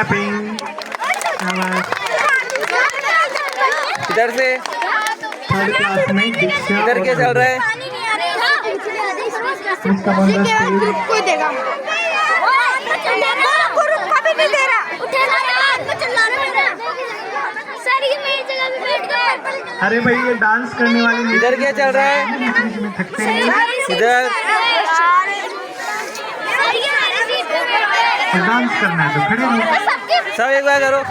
Clapping. इधर से third class में दीक्षा इधर क्या चल रहा है? कोई देगा नहीं दे रहा। अरे भाई ये डांस करने वाले इधर क्या चल रहा है? बीच में थकते नहीं इधर डांस करना है तो खड़े रहो। सब एक बार करो।